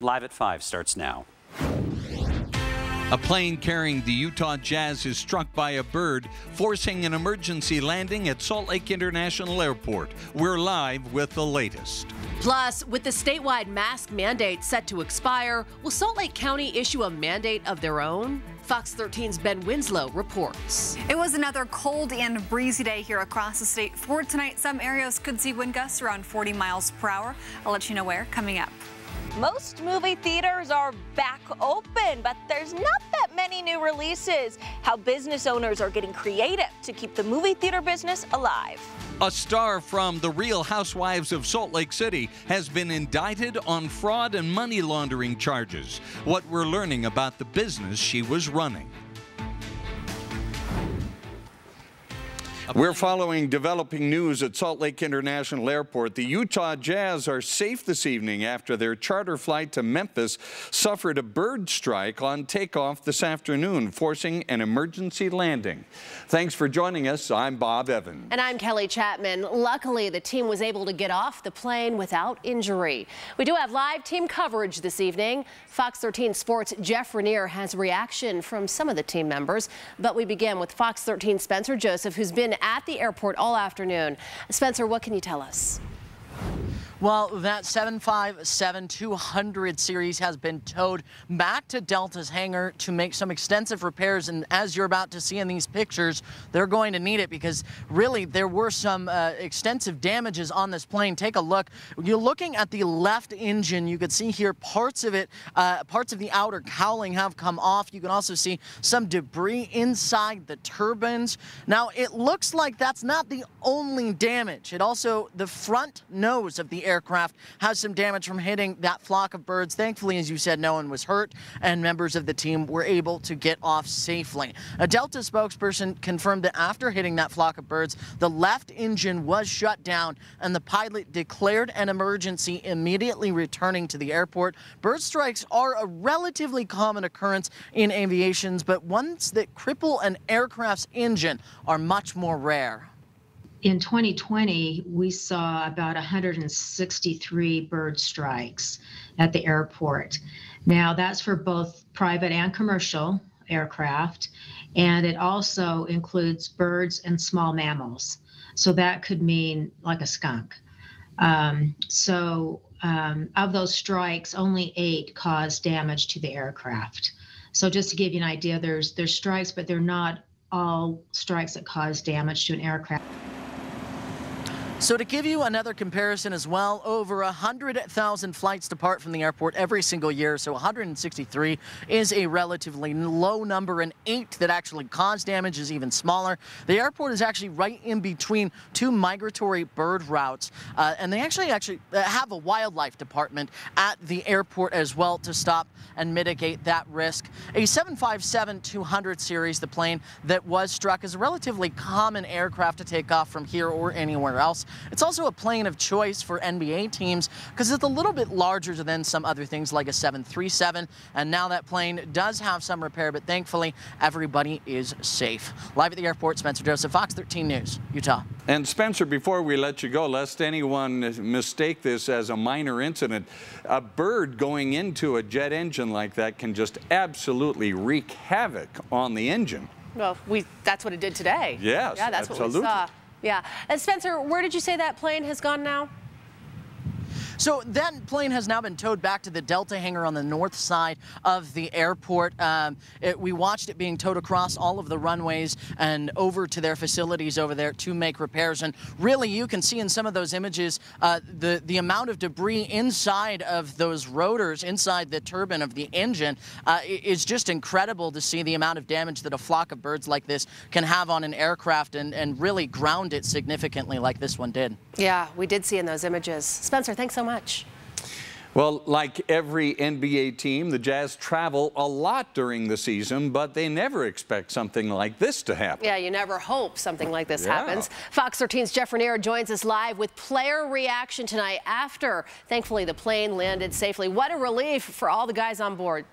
Live at 5 starts now. A plane carrying the Utah Jazz is struck by a bird, forcing an emergency landing at Salt Lake International Airport. We're live with the latest. Plus, with the statewide mask mandate set to expire, will Salt Lake County issue a mandate of their own? Fox 13's Ben Winslow reports. It was another cold and breezy day here across the state. For tonight, some areas could see wind gusts around 40 miles per hour. I'll let you know where coming up. Most movie theaters are back open, but there's not that many new releases. How business owners are getting creative to keep the movie theater business alive. A star from The Real Housewives of Salt Lake City has been indicted on fraud and money laundering charges. What we're learning about the business she was running. We're following developing news at Salt Lake International Airport. The Utah Jazz are safe this evening after their charter flight to Memphis suffered a bird strike on takeoff this afternoon, forcing an emergency landing. Thanks for joining us. I'm Bob Evans. And I'm Kelly Chapman. Luckily, the team was able to get off the plane without injury. We do have live team coverage this evening. Fox 13 Sports' Jeff Rainier has a reaction from some of the team members. But we begin with Fox 13 Spencer Joseph, who's been at the airport all afternoon. Spencer, what can you tell us? Well, that 757-200 series has been towed back to Delta's hangar to make some extensive repairs. And as you're about to see in these pictures, they're going to need it because really there were some extensive damages on this plane. Take a look. You're looking at the left engine. You can see here parts of it, parts of the outer cowling have come off. You can also see some debris inside the turbines. Now, it looks like that's not the only damage. It also, the front nose of the aircraft has some damage from hitting that flock of birds. Thankfully, as you said, no one was hurt, and members of the team were able to get off safely. A Delta spokesperson confirmed that after hitting that flock of birds, the left engine was shut down, and the pilot declared an emergency, immediately returning to the airport. Bird strikes are a relatively common occurrence in aviation, but ones that cripple an aircraft's engine are much more rare. In 2020, we saw about 163 bird strikes at the airport. Now, that's for both private and commercial aircraft, and it also includes birds and small mammals. So that could mean like a skunk. Of those strikes, only 8 caused damage to the aircraft. So just to give you an idea, there's strikes, but they're not all strikes that cause damage to an aircraft. So to give you another comparison as well, over 100,000 flights depart from the airport every single year, so 163 is a relatively low number, and 8 that actually cause damage is even smaller. The airport is actually right in between 2 migratory bird routes, and they actually have a wildlife department at the airport as well to stop and mitigate that risk. A 757-200 series, the plane that was struck, is a relatively common aircraft to take off from here or anywhere else. It's also a plane of choice for NBA teams because it's a little bit larger than some other things like a 737, and now that plane does have some repair, but thankfully everybody is safe. Live at the airport, Spencer Joseph, Fox 13 News, Utah. And Spencer, before we let you go, lest anyone mistake this as a minor incident, a bird going into a jet engine like that can just absolutely wreak havoc on the engine. Well, that's what it did today. Yes, yeah, that's absolutely. what we saw. Yeah. And Spencer, where did you say that plane has gone now? So that plane has now been towed back to the Delta hangar on the north side of the airport. We watched it being towed across all of the runways and over to their facilities over there to make repairs. And really, you can see in some of those images the amount of debris inside of those rotors, inside the turbine of the engine, is just incredible to see the amount of damage that a flock of birds like this can have on an aircraft and really ground it significantly like this one did. Yeah, we did see in those images. Spencer, thanks so much. Well, like every NBA team, the Jazz travel a lot during the season, but they never expect something like this to happen. Yeah, you never hope something like this happens. Fox 13's Jeff Rainier joins us live with player reaction tonight after, thankfully, the plane landed safely. What a relief for all the guys on board.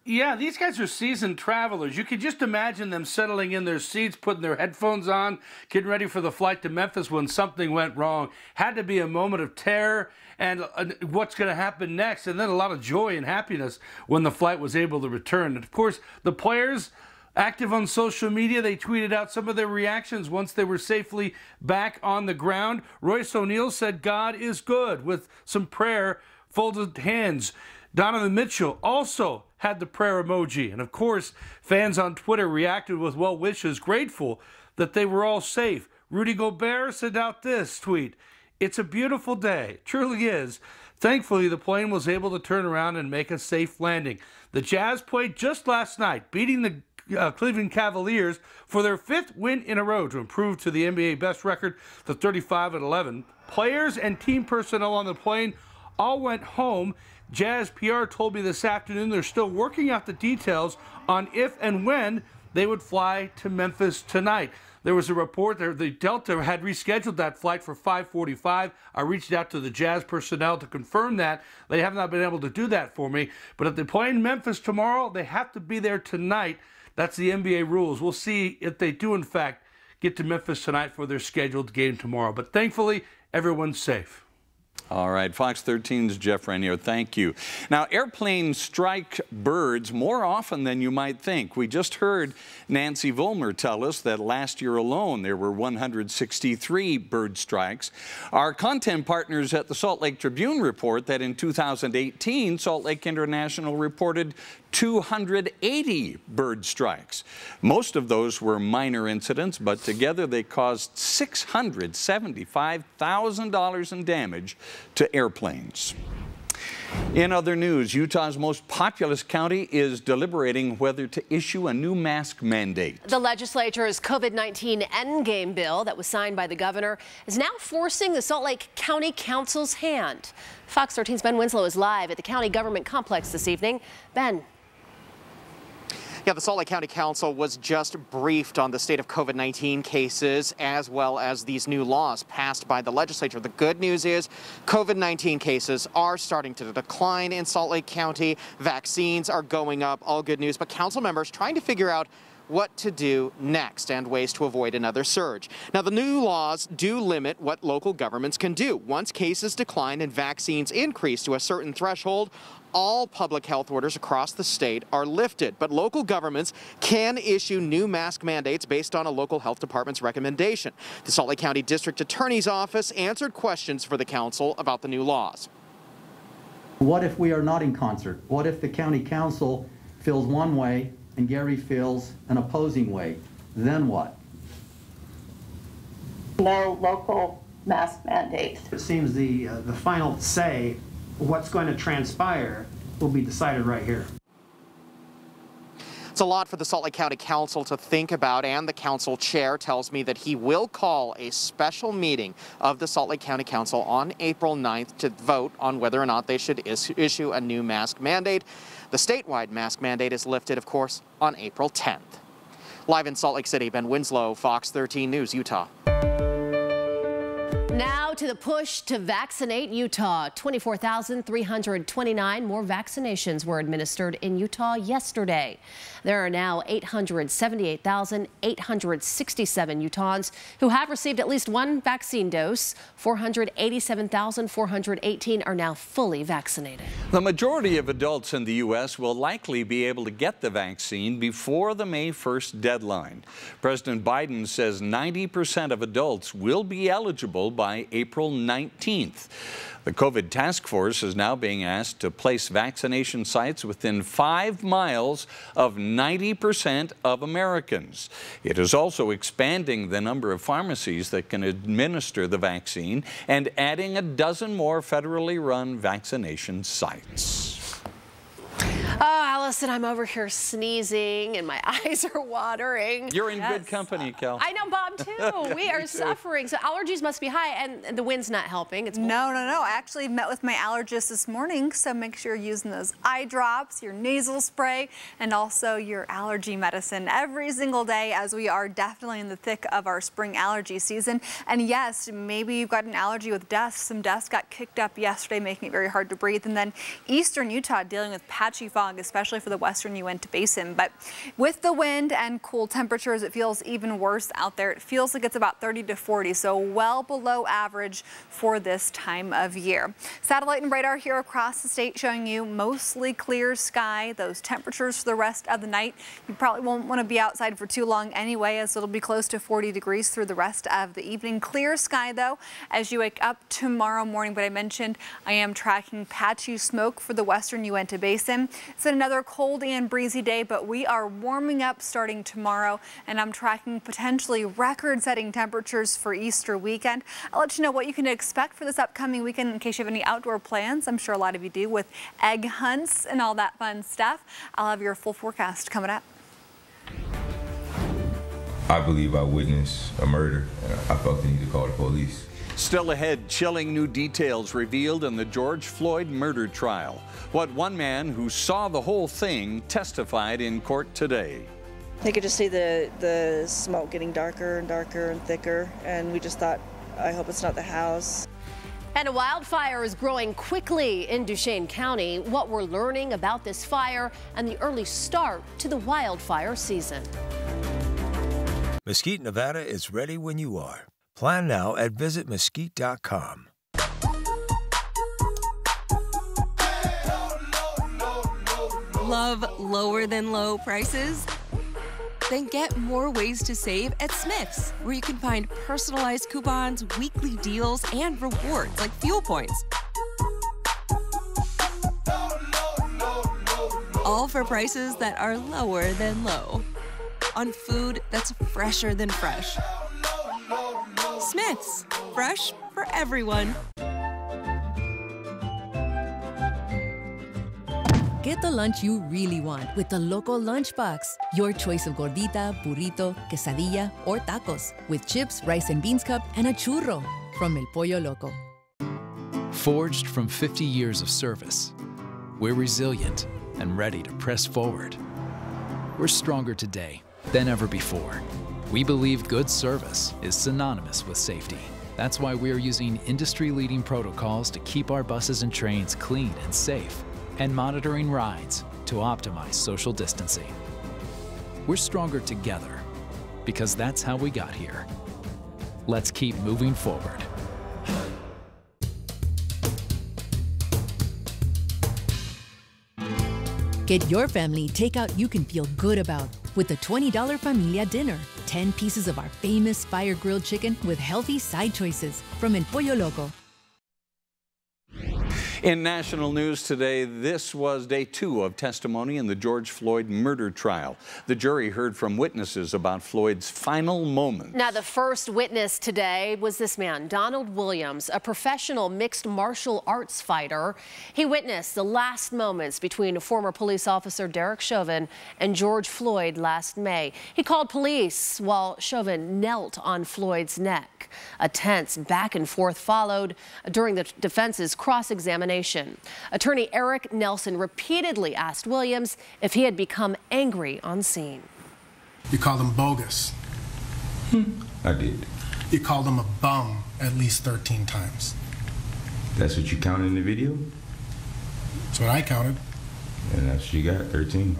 Yeah, these guys are seasoned travelers. You could just imagine them settling in their seats, putting their headphones on, getting ready for the flight to Memphis when something went wrong. Had to be a moment of terror and what's going to happen next, and then a lot of joy and happiness when the flight was able to return. And of course, the players active on social media, they tweeted out some of their reactions once they were safely back on the ground. Royce O'Neal said, "God is good," with some prayer, folded hands. Donovan Mitchell also had the prayer emoji. And of course, fans on Twitter reacted with well wishes, grateful that they were all safe. Rudy Gobert sent out this tweet: "It's a beautiful day. It truly is. Thankfully, the plane was able to turn around and make a safe landing." The Jazz played just last night, beating the Cleveland Cavaliers for their 5th win in a row to improve to the NBA best record to 35-11. Players and team personnel on the plane all went home. Jazz PR told me this afternoon they're still working out the details on if and when they would fly to Memphis tonight. There was a report that the Delta had rescheduled that flight for 5:45. I reached out to the Jazz personnel to confirm that. They have not been able to do that for me. But if they play in Memphis tomorrow, they have to be there tonight. That's the NBA rules. We'll see if they do, in fact, get to Memphis tonight for their scheduled game tomorrow. But thankfully, everyone's safe. All right, Fox 13's Jeff Ranier, thank you. Now, airplanes strike birds more often than you might think. We just heard Nancy Vollmer tell us that last year alone there were 163 bird strikes. Our content partners at the Salt Lake Tribune report that in 2018, Salt Lake International reported 280 bird strikes. Most of those were minor incidents, but together they caused $675,000 in damage to airplanes. In other news, Utah's most populous county is deliberating whether to issue a new mask mandate. The legislature's COVID-19 endgame bill that was signed by the governor is now forcing the Salt Lake County Council's hand. Fox 13's Ben Winslow is live at the county government complex this evening. Ben. Yeah, the Salt Lake County Council was just briefed on the state of COVID-19 cases as well as these new laws passed by the legislature. The good news is COVID-19 cases are starting to decline in Salt Lake County. Vaccines are going up, all good news, but council members trying to figure out what to do next and ways to avoid another surge. Now, the new laws do limit what local governments can do. Once cases decline and vaccines increase to a certain threshold, all public health orders across the state are lifted, but local governments can issue new mask mandates based on a local health department's recommendation. The Salt Lake County District Attorney's Office answered questions for the council about the new laws. What if we are not in concert? What if the county council feels one way and Gary feels an opposing way? Then what? No local mask mandate. It seems the final say, what's going to transpire, will be decided right here. It's a lot for the Salt Lake County Council to think about, and the council chair tells me that he will call a special meeting of the Salt Lake County Council on April 9th to vote on whether or not they should issue a new mask mandate. The statewide mask mandate is lifted, of course, on April 10th. Live in Salt Lake City, Ben Winslow, Fox 13 News, Utah. Now to the push to vaccinate Utah. 24,329 more vaccinations were administered in Utah yesterday. There are now 878,867 Utahns who have received at least one vaccine dose. 487,418 are now fully vaccinated. The majority of adults in the U.S. will likely be able to get the vaccine before the May 1st deadline. President Biden says 90% of adults will be eligible by April 19th. The COVID task force is now being asked to place vaccination sites within 5 miles of 90% of Americans. It is also expanding the number of pharmacies that can administer the vaccine and adding a dozen more federally run vaccination sites. Oh, Allison, I'm over here sneezing and my eyes are watering. You're in good company, Kel. I know, Bob, too. We are suffering. So allergies must be high, and the wind's not helping. It's No. I actually met with my allergist this morning, so make sure you're using those eye drops, your nasal spray, and also your allergy medicine every single day, as we are definitely in the thick of our spring allergy season. And yes, maybe you've got an allergy with dust. Some dust got kicked up yesterday, making it very hard to breathe. And then eastern Utah dealing with patchy fog fog, especially for the western Uinta Basin. But with the wind and cool temperatures, it feels even worse out there. It feels like it's about 30 to 40, so well below average for this time of year. Satellite and radar here across the state showing you mostly clear sky. Those temperatures for the rest of the night, you probably won't want to be outside for too long anyway, as it'll be close to 40 degrees through the rest of the evening. Clear sky though as you wake up tomorrow morning. But I mentioned I am tracking patchy smoke for the western Uinta Basin. It's another cold and breezy day, but we are warming up starting tomorrow, and I'm tracking potentially record-setting temperatures for Easter weekend. I'll let you know what you can expect for this upcoming weekend in case you have any outdoor plans. I'm sure a lot of you do, with egg hunts and all that fun stuff. I'll have your full forecast coming up. I believe I witnessed a murder, and I felt the need to call the police. Still ahead, chilling new details revealed in the George Floyd murder trial. What one man who saw the whole thing testified in court today. They could just see the smoke getting darker and darker and thicker, and we just thought, I hope it's not the house. And a wildfire is growing quickly in Duchesne County. What we're learning about this fire and the early start to the wildfire season. Mesquite, Nevada is ready when you are. Plan now at visitmesquite.com. Love lower than low prices? Then get more ways to save at Smith's, where you can find personalized coupons, weekly deals, and rewards like fuel points. All for prices that are lower than low. On food that's fresher than fresh. Smith's, fresh for everyone. Get the lunch you really want with the Loco Lunchbox. Your choice of gordita, burrito, quesadilla, or tacos with chips, rice and beans cup, and a churro from El Pollo Loco. Forged from 50 years of service, we're resilient and ready to press forward. We're stronger today than ever before. We believe good service is synonymous with safety. That's why we're using industry-leading protocols to keep our buses and trains clean and safe, and monitoring rides to optimize social distancing. We're stronger together because that's how we got here. Let's keep moving forward. Get your family takeout you can feel good about with the $20 Familia Dinner. 10 pieces of our famous fire-grilled chicken with healthy side choices from El Pollo Loco. In national news today, this was day 2 of testimony in the George Floyd murder trial. The jury heard from witnesses about Floyd's final moments. Now, the first witness today was this man, Donald Williams, a professional mixed martial arts fighter. He witnessed the last moments between former police officer Derek Chauvin and George Floyd last May. He called police while Chauvin knelt on Floyd's neck. A tense back and forth followed during the defense's cross-examination. Attorney Eric Nelson repeatedly asked Williams if he had become angry on scene. You called him bogus. I did. You called him a bum at least 13 times. That's what you counted in the video? That's what I counted. And that's what you got, 13.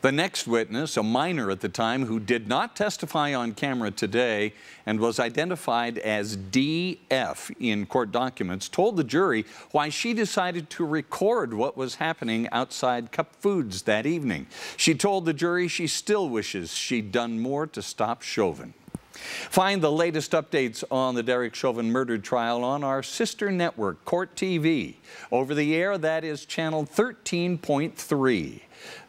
The next witness, a minor at the time who did not testify on camera today and was identified as DF in court documents, told the jury why she decided to record what was happening outside Cup Foods that evening. She told the jury she still wishes she'd done more to stop Chauvin. Find the latest updates on the Derek Chauvin murder trial on our sister network, Court TV. Over the air, that is channel 13.3.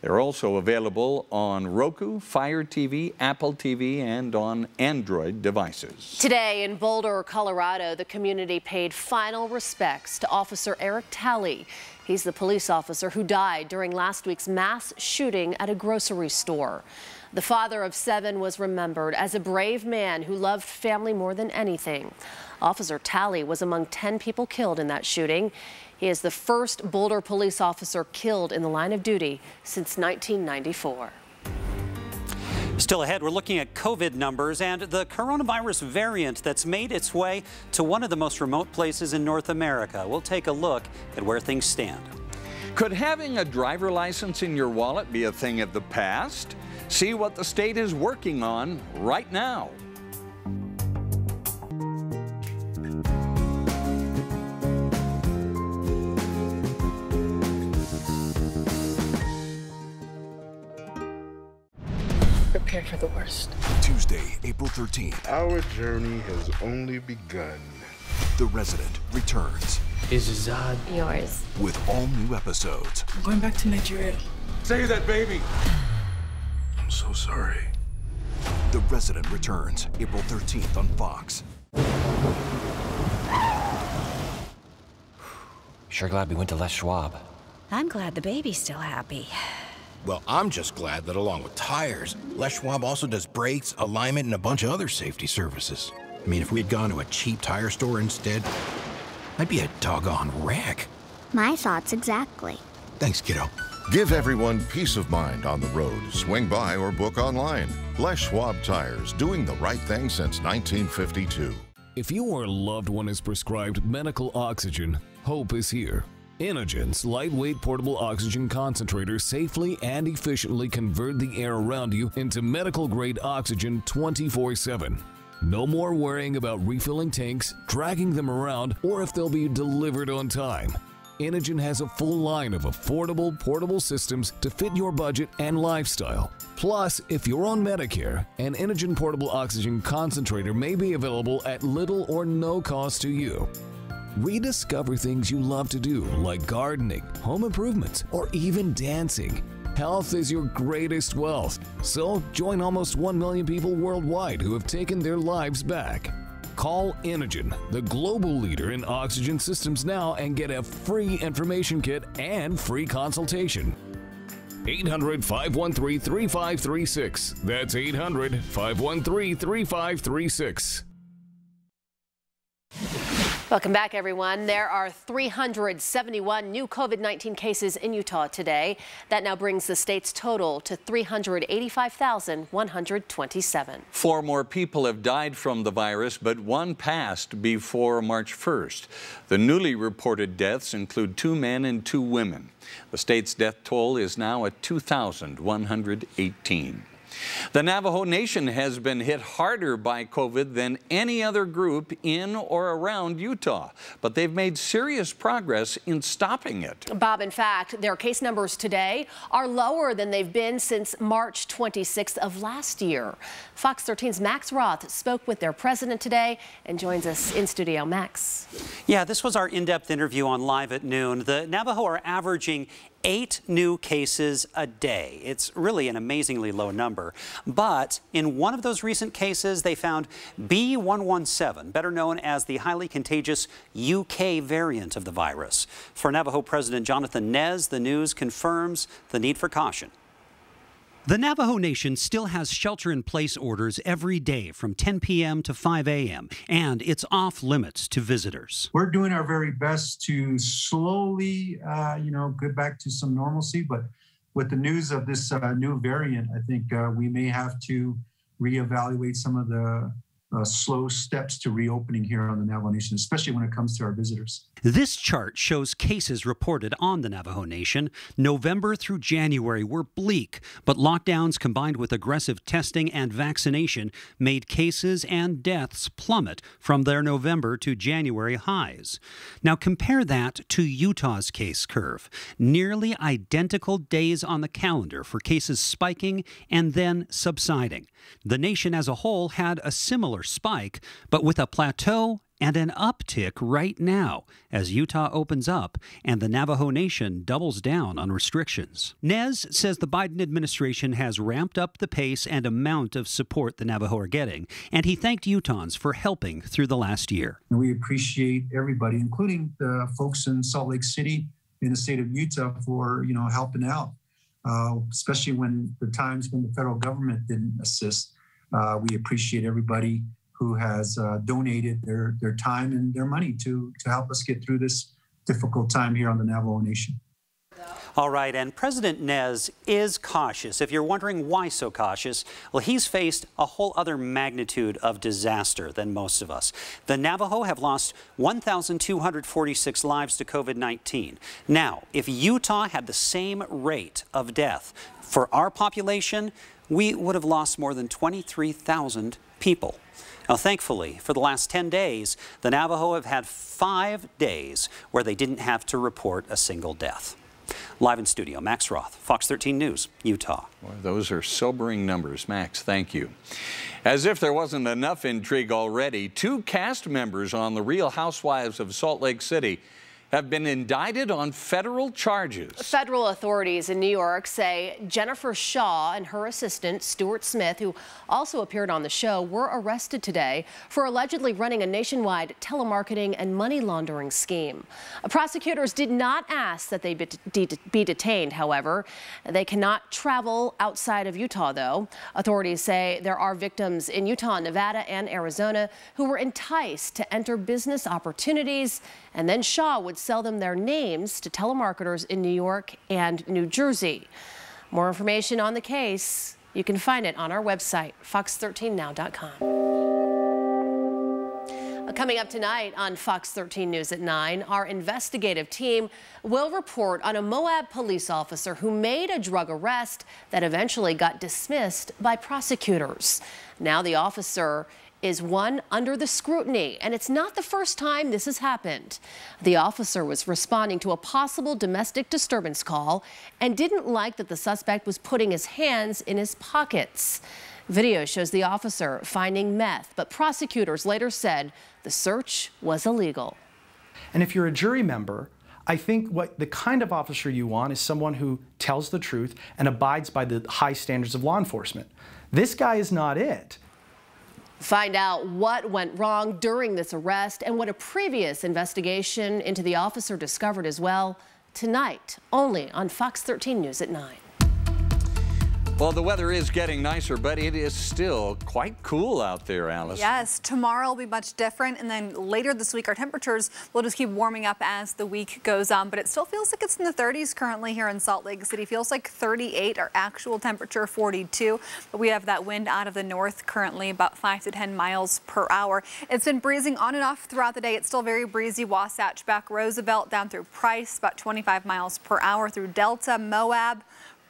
They're also available on Roku, Fire TV, Apple TV, and on Android devices. Today in Boulder, Colorado, the community paid final respects to Officer Eric Talley. He's the police officer who died during last week's mass shooting at a grocery store. The father of 7 was remembered as a brave man who loved family more than anything. Officer Talley was among 10 people killed in that shooting. He is the first Boulder police officer killed in the line of duty since 1994. Still ahead, we're looking at COVID numbers and the coronavirus variant that's made its way to one of the most remote places in North America. We'll take a look at where things stand. Could having a driver license in your wallet be a thing of the past? See what the state is working on right now. Prepare for the worst. Tuesday, April 13th. Our journey has only begun. The Resident returns. Is Zod yours? With all new episodes. I'm going back to Nigeria. Save that baby. I'm so sorry. The Resident returns April 13th on Fox. Sure glad we went to Les Schwab. I'm glad the baby's still happy. Well, I'm just glad that along with tires, Les Schwab also does brakes, alignment, and a bunch of other safety services. I mean, if we had gone to a cheap tire store instead, I'd be a doggone wreck. My thoughts exactly. Thanks, kiddo. Give everyone peace of mind on the road. Swing by or book online. Les Schwab Tires, doing the right thing since 1952. If your loved one is prescribed medical oxygen, hope is here. Inogen's lightweight portable oxygen concentrators safely and efficiently convert the air around you into medical-grade oxygen 24/7. No more worrying about refilling tanks, dragging them around, or if they'll be delivered on time. Inogen has a full line of affordable portable systems to fit your budget and lifestyle. Plus, if you're on Medicare, an Inogen portable oxygen concentrator may be available at little or no cost to you. Rediscover things you love to do, like gardening, home improvements, or even dancing. Health is your greatest wealth, so join almost 1 million people worldwide who have taken their lives back. Call Inogen, the global leader in oxygen systems now, and get a free information kit and free consultation. 800-513-3536. That's 800-513-3536. Welcome back, everyone. There are 371 new COVID-19 cases in Utah today. That now brings the state's total to 385,127. 4 more people have died from the virus, but 1 passed before March 1st. The newly reported deaths include 2 men and 2 women. The state's death toll is now at 2,118. The Navajo Nation has been hit harder by COVID than any other group in or around Utah, but they've made serious progress in stopping it. Bob, in fact, their case numbers today are lower than they've been since March 26th of last year. Fox 13's Max Roth spoke with their president today and joins us in studio. Max. Yeah, this was our in-depth interview on Live at Noon. The Navajo are averaging 8 new cases a day. It's really an amazingly low number. But in one of those recent cases, they found B117, better known as the highly contagious UK variant of the virus. For Navajo President Jonathan Nez, the news confirms the need for caution. The Navajo Nation still has shelter-in-place orders every day from 10 p.m. to 5 a.m., and it's off limits to visitors. We're doing our very best to slowly, get back to some normalcy, but with the news of this new variant, I think we may have to reevaluate some of the slow steps to reopening here on the Navajo Nation, especially when it comes to our visitors. This chart shows cases reported on the Navajo Nation. November through January were bleak, but lockdowns combined with aggressive testing and vaccination made cases and deaths plummet from their November to January highs. Now compare that to Utah's case curve. Nearly identical days on the calendar for cases spiking and then subsiding. The nation as a whole had a similar spike, but with a plateau and an uptick right now as Utah opens up and the Navajo Nation doubles down on restrictions. Nez says the Biden administration has ramped up the pace and amount of support the Navajo are getting, and he thanked Utahns for helping through the last year. We appreciate everybody, including the folks in Salt Lake City in the state of Utah, for helping out, especially when the times when the federal government didn't assist. We appreciate everybody who has donated their time and their money to help us get through this difficult time here on the Navajo Nation. All right, and President Nez is cautious. If you're wondering why so cautious, well, he's faced a whole other magnitude of disaster than most of us. The Navajo have lost 1,246 lives to COVID-19. Now, if Utah had the same rate of death for our population, we would have lost more than 23,000 people. Now, thankfully, for the last 10 days, the Navajo have had 5 days where they didn't have to report a single death. Live in studio, Max Roth, Fox 13 News, Utah. Boy, those are sobering numbers. Max, thank you. As if there wasn't enough intrigue already, 2 cast members on The Real Housewives of Salt Lake City have been indicted on federal charges. Federal authorities in New York say Jennifer Shaw and her assistant, Stuart Smith, who also appeared on the show, were arrested today for allegedly running a nationwide telemarketing and money laundering scheme. Prosecutors did not ask that they be detained, however. They cannot travel outside of Utah, though. Authorities say there are victims in Utah, Nevada, and Arizona who were enticed to enter business opportunities, and then Shaw would sell them their names to telemarketers in New York and New Jersey. More information on the case, you can find it on our website, fox13now.com. Coming up tonight on Fox 13 News at 9, our investigative team will report on a Moab police officer who made a drug arrest that eventually got dismissed by prosecutors. Now the officer is one under the scrutiny, and it's not the first time this has happened. The officer was responding to a possible domestic disturbance call and didn't like that the suspect was putting his hands in his pockets. Video shows the officer finding meth, but prosecutors later said the search was illegal. And if you're a jury member, I think the kind of officer you want is someone who tells the truth and abides by the high standards of law enforcement. This guy is not it. Find out what went wrong during this arrest and what a previous investigation into the officer discovered as well tonight, only on Fox 13 News at 9. Well, the weather is getting nicer, but it is still quite cool out there, Alice. Yes, tomorrow will be much different, and then later this week our temperatures will just keep warming up as the week goes on, but it still feels like it's in the 30s currently here in Salt Lake City. Feels like 38, our actual temperature 42, but we have that wind out of the north currently about 5 to 10 miles per hour. It's been breezing on and off throughout the day. It's still very breezy. Wasatch, back Roosevelt, down through Price, about 25 miles per hour through Delta, Moab,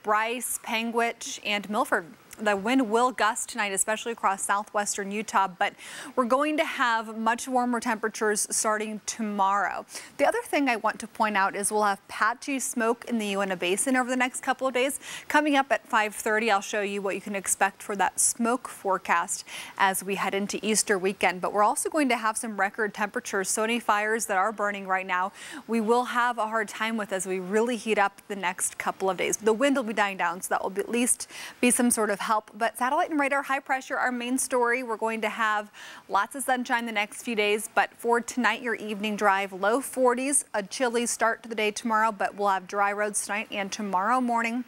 Bryce, Panguitch, and Milford. The wind will gust tonight, especially across southwestern Utah, but we're going to have much warmer temperatures starting tomorrow. The other thing I want to point out is we'll have patchy smoke in the Uinta Basin over the next couple of days. Coming up at 5:30, I'll show you what you can expect for that smoke forecast as we head into Easter weekend. But we're also going to have some record temperatures, so any fires that are burning right now, we will have a hard time with as we really heat up the next couple of days. The wind will be dying down, so that will at least be some sort of help. But satellite and radar high pressure, our main story. We're going to have lots of sunshine the next few days, but for tonight, your evening drive, low 40s, a chilly start to the day tomorrow, but we'll have dry roads tonight and tomorrow morning.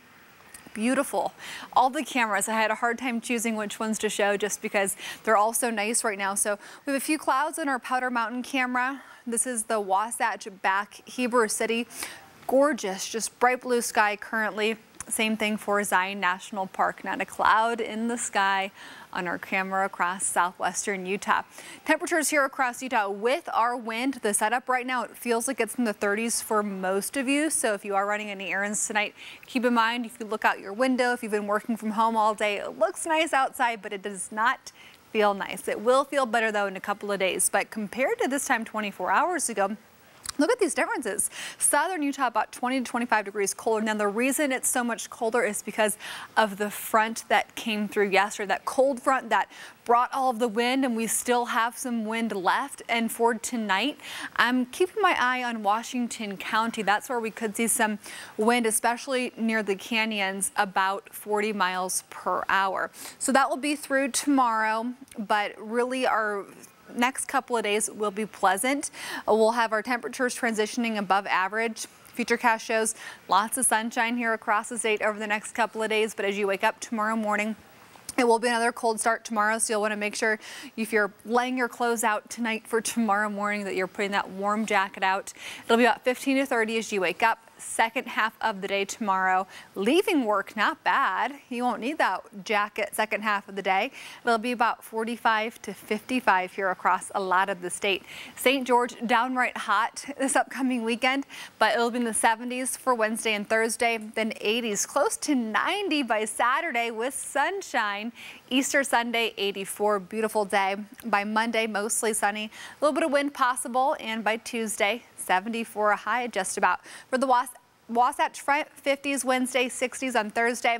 Beautiful. All the cameras, I had a hard time choosing which ones to show just because they're all so nice right now. So we have a few clouds on our Powder Mountain camera. This is the Wasatch back Heber City. Gorgeous, just bright blue sky currently. Same thing for Zion National Park. Not a cloud in the sky on our camera across southwestern Utah. Temperatures here across Utah with our wind, the setup right now, it feels like it's in the 30s for most of you. So if you are running any errands tonight, keep in mind if you look out your window, if you've been working from home all day, it looks nice outside, but it does not feel nice. It will feel better though in a couple of days. But compared to this time 24 hours ago, look at these differences. Southern Utah about 20 to 25 degrees colder. Now the reason it's so much colder is because of the front that came through yesterday, that cold front that brought all of the wind, and we still have some wind left. And for tonight, I'm keeping my eye on Washington County. That's where we could see some wind, especially near the canyons, about 40 miles per hour. So that will be through tomorrow, but really our next couple of days will be pleasant. We'll have our temperatures transitioning above average. Futurecast shows lots of sunshine here across the state over the next couple of days, but as you wake up tomorrow morning, it will be another cold start tomorrow, so you'll want to make sure if you're laying your clothes out tonight for tomorrow morning that you're putting that warm jacket out. It'll be about 15 to 30 as you wake up. second half of the day tomorrow. Leaving work, not bad. You won't need that jacket second half of the day. It'll be about 45 to 55 here across a lot of the state. St. George, downright hot this upcoming weekend, but it'll be in the 70s for Wednesday and Thursday, then 80s, close to 90 by Saturday with sunshine. Easter Sunday, 84, beautiful day. By Monday, mostly sunny, a little bit of wind possible, and by Tuesday, 74 a high just about. For the Wasatch Front, 50s Wednesday, 60s on Thursday.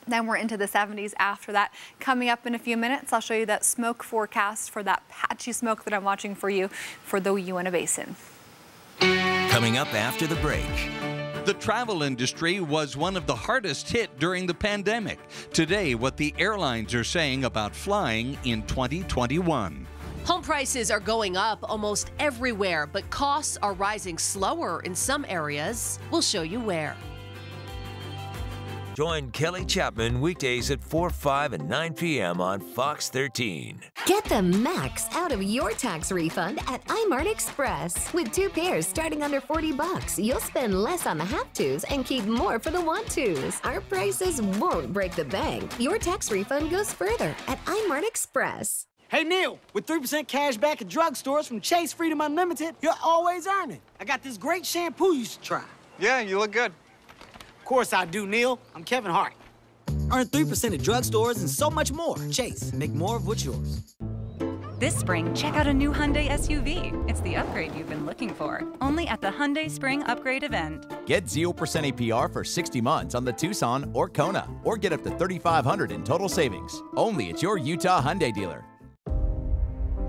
Then we're into the 70s after that. Coming up in a few minutes, I'll show you that smoke forecast for that patchy smoke that I'm watching for you for the Uinta Basin. Coming up after the break. The travel industry was one of the hardest hit during the pandemic. Today, what the airlines are saying about flying in 2021. Home prices are going up almost everywhere, but costs are rising slower in some areas. We'll show you where. Join Kelly Chapman weekdays at 4, 5, and 9 p.m. on Fox 13. Get the max out of your tax refund at iMart Express. With 2 pairs starting under $40, you'll spend less on the have-tos and keep more for the want-tos. Our prices won't break the bank. Your tax refund goes further at iMart Express. Hey, Neil, with 3% cash back at drugstores from Chase Freedom Unlimited, you're always earning. I got this great shampoo you should try. Yeah, you look good. Of course I do, Neil. I'm Kevin Hart. Earn 3% at drugstores and so much more. Chase, make more of what's yours. This spring, check out a new Hyundai SUV. It's the upgrade you've been looking for. Only at the Hyundai Spring Upgrade event. Get 0% APR for 60 months on the Tucson or Kona, or get up to $3,500 in total savings. Only at your Utah Hyundai dealer.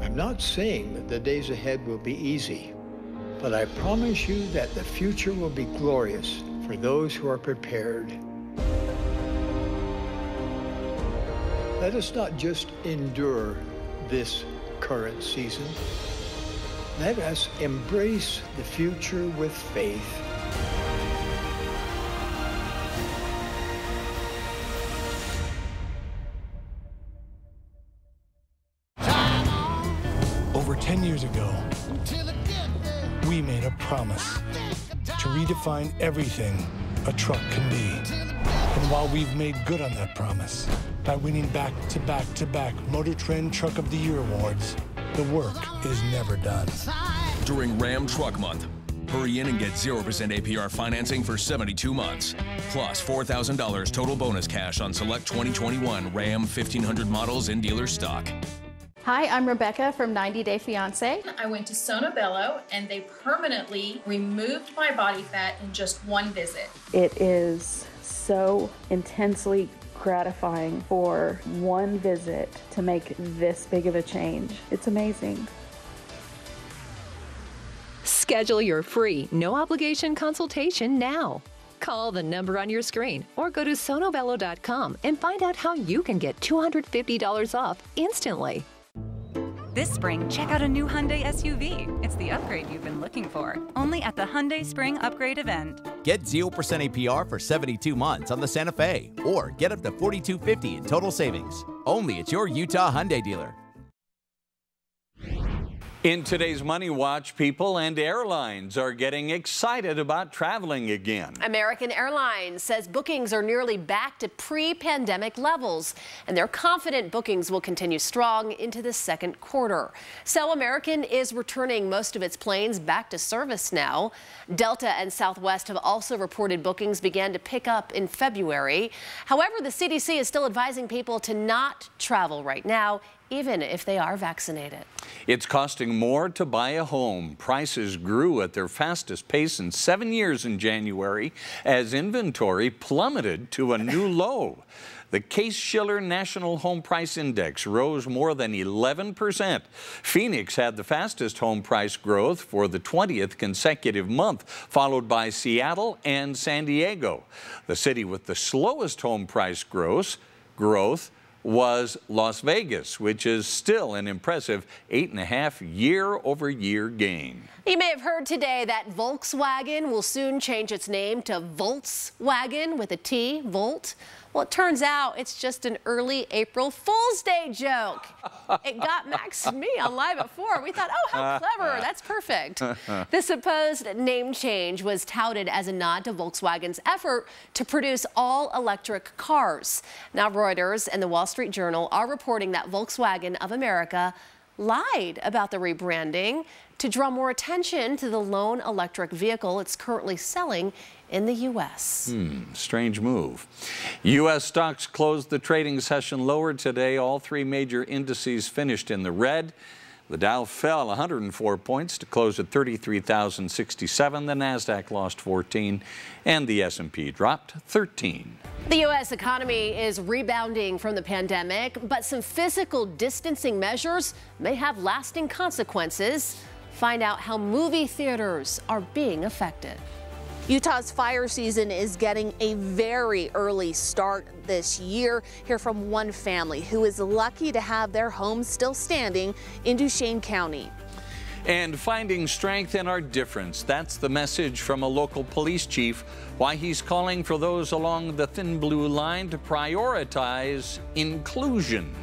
I'm not saying that the days ahead will be easy, but I promise you that the future will be glorious for those who are prepared. Let us not just endure this current season. Let us embrace the future with faith. Over 10 years ago, we made a promise to redefine everything a truck can be. And while we've made good on that promise by winning back-to-back Motor Trend Truck of the Year awards, the work is never done. During Ram Truck Month, hurry in and get 0% APR financing for 72 months, plus $4,000 total bonus cash on select 2021 Ram 1500 models in dealer stock. Hi, I'm Rebecca from 90 Day Fiancé. I went to Sono Bello and they permanently removed my body fat in just one visit. It is so intensely gratifying for one visit to make this big of a change. It's amazing. Schedule your free, no obligation consultation now. Call the number on your screen or go to sonobello.com and find out how you can get $250 off instantly. This spring, check out a new Hyundai SUV. It's the upgrade you've been looking for. Only at the Hyundai Spring Upgrade event. Get 0% APR for 72 months on the Santa Fe, or get up to $4,250 in total savings. Only at your Utah Hyundai dealer. In today's Money Watch, people and airlines are getting excited about traveling again. American Airlines says bookings are nearly back to pre-pandemic levels, and they're confident bookings will continue strong into the second quarter. So American is returning most of its planes back to service now. Delta and Southwest have also reported bookings began to pick up in February. However, the CDC is still advising people to not travel right now, even if they are vaccinated. It's costing more to buy a home. Prices grew at their fastest pace in 7 years in January as inventory plummeted to a new low. The Case-Shiller National Home Price Index rose more than 11%. Phoenix had the fastest home price growth for the 20th consecutive month, followed by Seattle and San Diego. The city with the slowest home price growth was Las Vegas, which is still an impressive 8.5 year-over-year gain. You may have heard today that Volkswagen will soon change its name to Volkswagen with a T, Volt. Well, it turns out it's just an early April Fool's Day joke. It got Max and me on Live at 4. We thought, oh, how clever. That's perfect. The supposed name change was touted as a nod to Volkswagen's effort to produce all-electric cars. Now, Reuters and the Wall Street Journal are reporting that Volkswagen of America lied about the rebranding to draw more attention to the lone electric vehicle it's currently selling in the U.S. Strange move. U.S. stocks closed the trading session lower today. All three major indices finished in the red. The Dow fell 104 points to close at 33,067. The Nasdaq lost 14, and the S&P dropped 13. The U.S. economy is rebounding from the pandemic, but some physical distancing measures may have lasting consequences. Find out how movie theaters are being affected. Utah's fire season is getting a very early start this year. Hear from one family who is lucky to have their home still standing in Duchesne County. And finding strength in our difference. That's the message from a local police chief, why he's calling for those along the thin blue line to prioritize inclusion.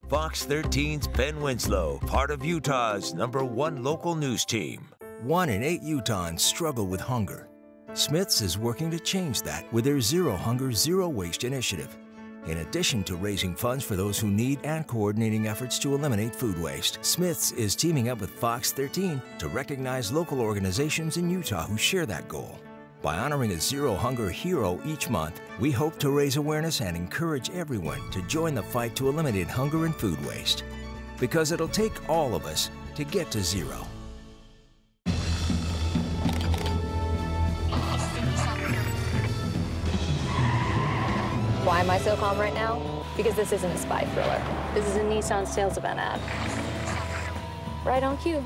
Fox 13's Ben Winslow, part of Utah's #1 local news team. 1 in 8 Utahns struggle with hunger. Smith's is working to change that with their Zero Hunger, Zero Waste initiative. In addition to raising funds for those who need and coordinating efforts to eliminate food waste, Smith's is teaming up with Fox 13 to recognize local organizations in Utah who share that goal. By honoring a Zero Hunger hero each month, we hope to raise awareness and encourage everyone to join the fight to eliminate hunger and food waste. Because it'll take all of us to get to zero. Why am I so calm right now? Because this isn't a spy thriller. This is a Nissan sales event ad. Right on cue.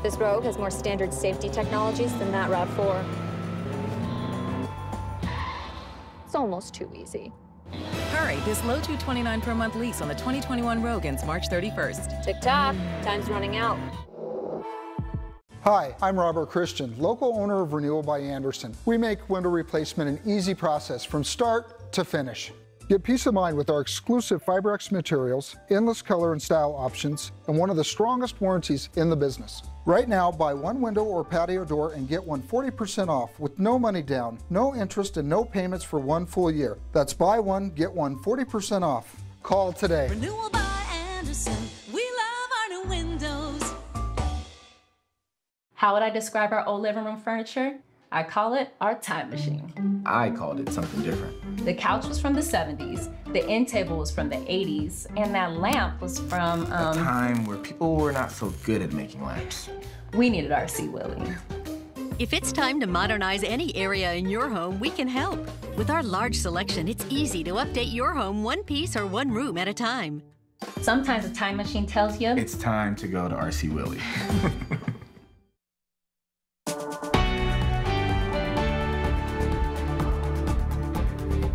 This Rogue has more standard safety technologies than that RAV4. It's almost too easy. Hurry, this low $229 per month lease on the 2021 Rogue ends March 31st. Tick-tock, time's running out. Hi, I'm Robert Christian, local owner of Renewal by Anderson. We make window replacement an easy process from start to finish. Get peace of mind with our exclusive FiberX materials, endless color and style options, and one of the strongest warranties in the business. Right now, buy one window or patio door and get one 40% off with no money down, no interest, and no payments for one full year. That's buy one, get one 40% off. Call today. Renewal by Anderson. We love our new windows. How would I describe our old living room furniture? I call it our time machine. I called it something different. The couch was from the 70s, the end table was from the 80s, and that lamp was from, a time where people were not so good at making lamps. We needed R.C. Willey. If it's time to modernize any area in your home, we can help. With our large selection, it's easy to update your home one piece or one room at a time. Sometimes a time machine tells you it's time to go to R.C. Willey.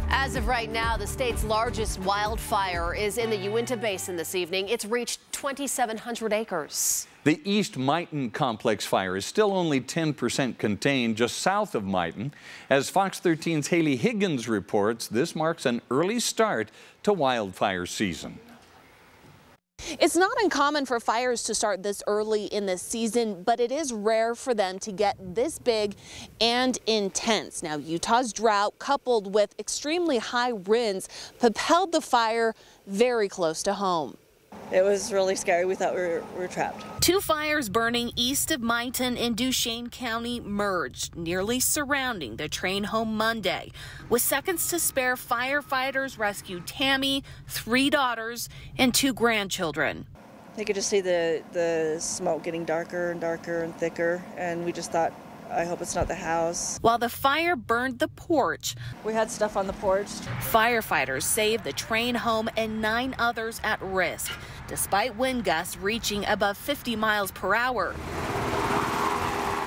As of right now, the state's largest wildfire is in the Uinta Basin this evening. It's reached 2,700 acres. The East Mighton complex fire is still only 10% contained just south of Mighton. As Fox 13's Haley Higgins reports, this marks an early start to wildfire season. It's not uncommon for fires to start this early in the season, but it is rare for them to get this big and intense. Now, Utah's drought, coupled with extremely high winds, propelled the fire very close to home. It was really scary. We thought we were trapped. Two fires burning east of Mighton in Duchesne County merged, nearly surrounding the train home Monday. With seconds to spare, firefighters rescued Tammy, 3 daughters, and 2 grandchildren. They could just see the smoke getting darker and darker and thicker, and we just thought, I hope it's not the house. While the fire burned the porch, we had stuff on the porch. Firefighters saved the train home and 9 others at risk, despite wind gusts reaching above 50 miles per hour.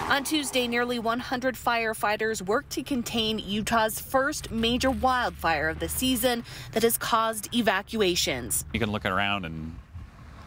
On Tuesday, nearly 100 firefighters worked to contain Utah's first major wildfire of the season that has caused evacuations. You can look around and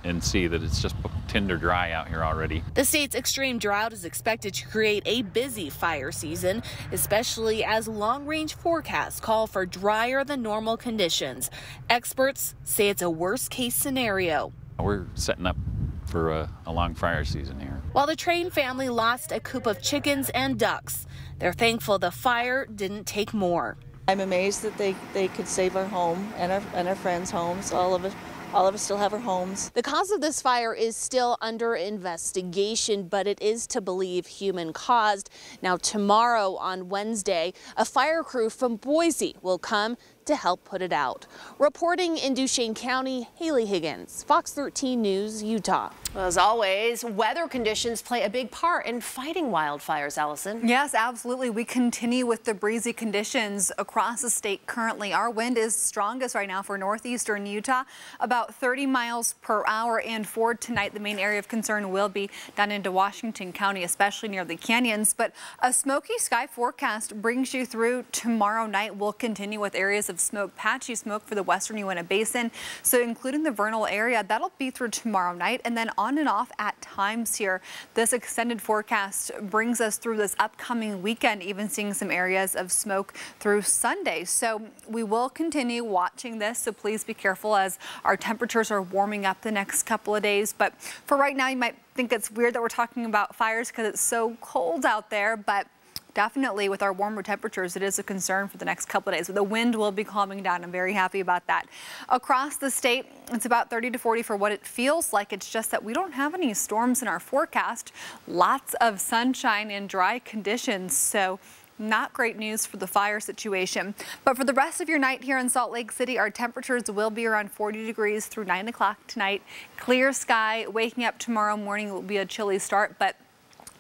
and see that it's just tinder dry out here already. The state's extreme drought is expected to create a busy fire season, especially as long-range forecasts call for drier than normal conditions. Experts say it's a worst-case scenario. We're setting up for a long fire season here. While the Train family lost a coop of chickens and ducks, they're thankful the fire didn't take more. I'm amazed that they could save our home and our friends' homes. All of us still have our homes. The cause of this fire is still under investigation, but it is to believe human caused. Now tomorrow on Wednesday, a fire crew from Boise will come to help put it out. Reporting in Duchesne County, Haley Higgins, Fox 13 News, Utah. Well, as always, weather conditions play a big part in fighting wildfires, Allison. Yes, absolutely. We continue with the breezy conditions across the state currently. Our wind is strongest right now for northeastern Utah, about 30 miles per hour. And for tonight, the main area of concern will be down into Washington County, especially near the canyons. But a smoky sky forecast brings you through tomorrow night. We'll continue with areas of smoke, patchy smoke for the western Uinta Basin. So including the vernal area, that'll be through tomorrow night. And then on and off at times here. This extended forecast brings us through this upcoming weekend, even seeing some areas of smoke through Sunday. So we will continue watching this, so please be careful as our temperatures are warming up the next couple of days. But for right now, you might think it's weird that we're talking about fires because it's so cold out there, but definitely with our warmer temperatures, it is a concern for the next couple of days. The wind will be calming down. I'm very happy about that. Across the state, it's about 30 to 40 for what it feels like. It's just that we don't have any storms in our forecast. Lots of sunshine and dry conditions. So not great news for the fire situation. But for the rest of your night here in Salt Lake City, our temperatures will be around 40 degrees through 9 o'clock tonight. Clear sky. Waking up tomorrow morning will be a chilly start, but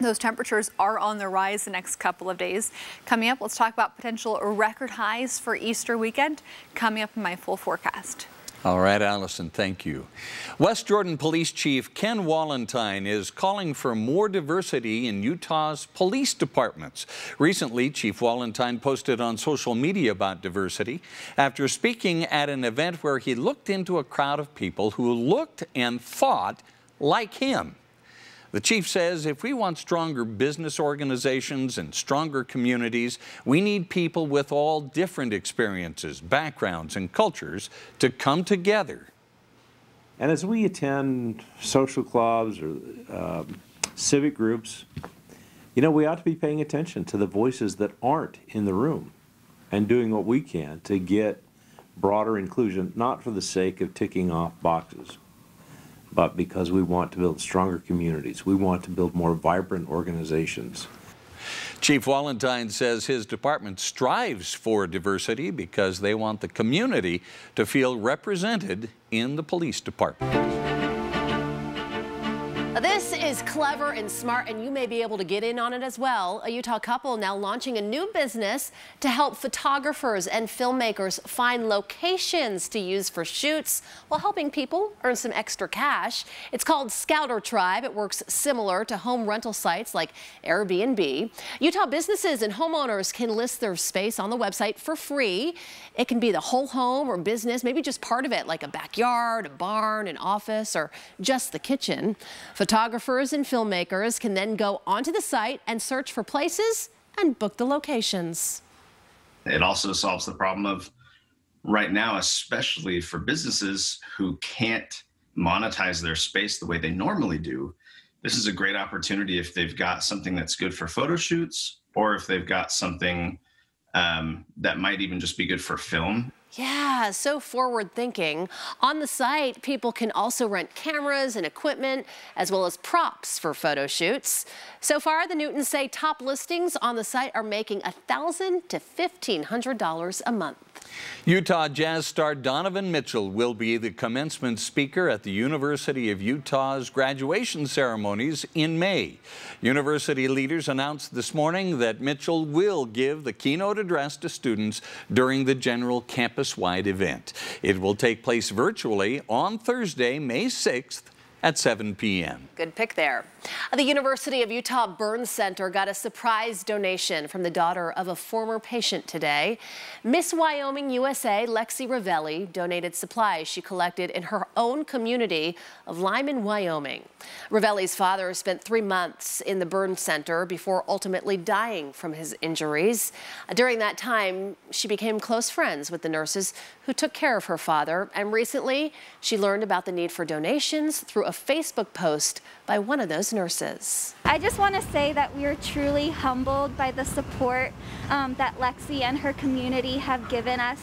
those temperatures are on the rise the next couple of days. Coming up, let's talk about potential record highs for Easter weekend. Coming up in my full forecast. All right, Allison, thank you. West Jordan Police Chief Ken Wallentine is calling for more diversity in Utah's police departments. Recently, Chief Wallentine posted on social media about diversity after speaking at an event where he looked into a crowd of people who looked and thought like him. The chief says if we want stronger business organizations and stronger communities, we need people with all different experiences, backgrounds, and cultures to come together. And as we attend social clubs or civic groups, you know, we ought to be paying attention to the voices that aren't in the room and doing what we can to get broader inclusion, not for the sake of ticking off boxes, but because we want to build stronger communities. We want to build more vibrant organizations. Chief Wallentine says his department strives for diversity because they want the community to feel represented in the police department. This is clever and smart, and you may be able to get in on it as well. A Utah couple now launching a new business to help photographers and filmmakers find locations to use for shoots while helping people earn some extra cash. It's called Scouter Tribe. It works similar to home rental sites like Airbnb. Utah businesses and homeowners can list their space on the website for free. It can be the whole home or business, maybe just part of it, like a backyard, a barn, an office, or just the kitchen. Photographers and filmmakers can then go onto the site and search for places and book the locations. It also solves the problem of right now, especially for businesses who can't monetize their space the way they normally do. This is a great opportunity if they've got something that's good for photo shoots, or if they've got something that might even just be good for film. Yeah, so forward thinking. On the site, people can also rent cameras and equipment, as well as props for photo shoots. So far, the Newtons say top listings on the site are making $1,000 to $1,500 a month. Utah jazz star Donovan Mitchell will be the commencement speaker at the University of Utah's graduation ceremonies in May. University leaders announced this morning that Mitchell will give the keynote address to students during the general campus-wide event. It will take place virtually on Thursday, May 6th at 7 p.m. Good pick there. The University of Utah Burn Center got a surprise donation from the daughter of a former patient today. Miss Wyoming USA Lexi Ravelli donated supplies she collected in her own community of Lyman, Wyoming. Ravelli's father spent 3 months in the burn center before ultimately dying from his injuries. During that time, she became close friends with the nurses who took care of her father, and recently she learned about the need for donations through a Facebook post by one of those nurses. I just want to say that we are truly humbled by the support that Lexi and her community have given us,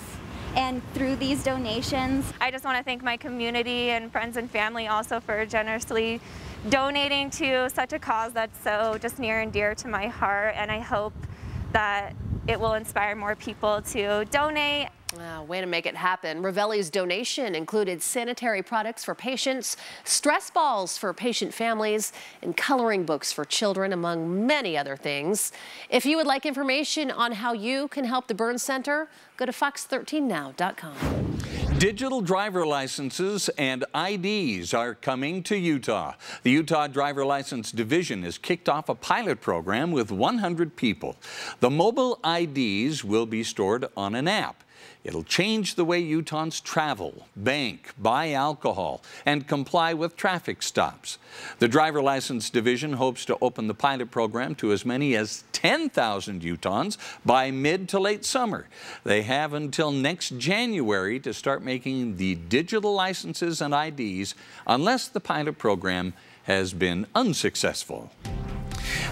and through these donations. I just want to thank my community and friends and family also for generously donating to such a cause that's so just near and dear to my heart, and I hope that it will inspire more people to donate. Way to make it happen. Ravelli's donation included sanitary products for patients, stress balls for patient families, and coloring books for children, among many other things. If you would like information on how you can help the Burn Center, go to fox13now.com. Digital driver licenses and IDs are coming to Utah. The Utah Driver License Division has kicked off a pilot program with 100 people. The mobile IDs will be stored on an app. It'll change the way Utahns travel, bank, buy alcohol, and comply with traffic stops. The Driver License Division hopes to open the pilot program to as many as 10,000 Utahns by mid to late summer. They have until next January to start making the digital licenses and IDs unless the pilot program has been unsuccessful.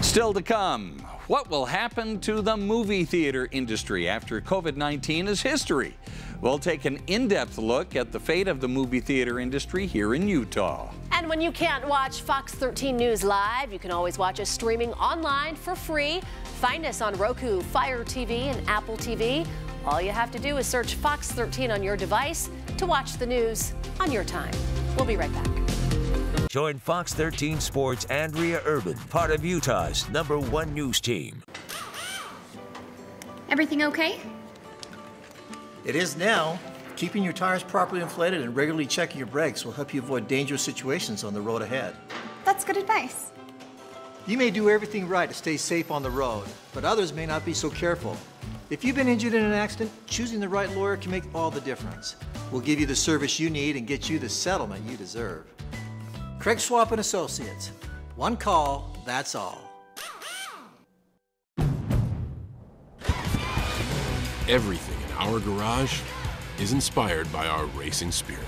Still to come, what will happen to the movie theater industry after COVID-19 is history? We'll take an in-depth look at the fate of the movie theater industry here in Utah. And when you can't watch Fox 13 News live, you can always watch us streaming online for free. Find us on Roku, Fire TV, and Apple TV. All you have to do is search Fox 13 on your device to watch the news on your time. We'll be right back. Join Fox 13 Sports' Andrea Urban, part of Utah's #1 news team. Everything okay? It is now. Keeping your tires properly inflated and regularly checking your brakes will help you avoid dangerous situations on the road ahead. That's good advice. You may do everything right to stay safe on the road, but others may not be so careful. If you've been injured in an accident, choosing the right lawyer can make all the difference. We'll give you the service you need and get you the settlement you deserve. Craig Swap and Associates. One call, that's all. Everything in our garage is inspired by our racing spirit.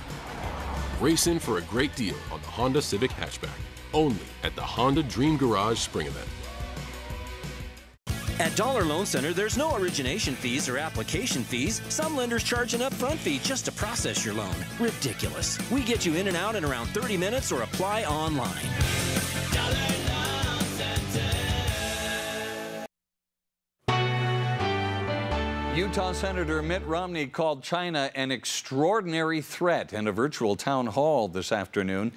Race in for a great deal on the Honda Civic hatchback, only at the Honda Dream Garage Spring Event. At Dollar Loan Center, there's no origination fees or application fees. Some lenders charge an upfront fee just to process your loan. Ridiculous. We get you in and out in around 30 minutes or apply online. Dollar Loan Center. Utah Senator Mitt Romney called China an extraordinary threat in a virtual town hall this afternoon.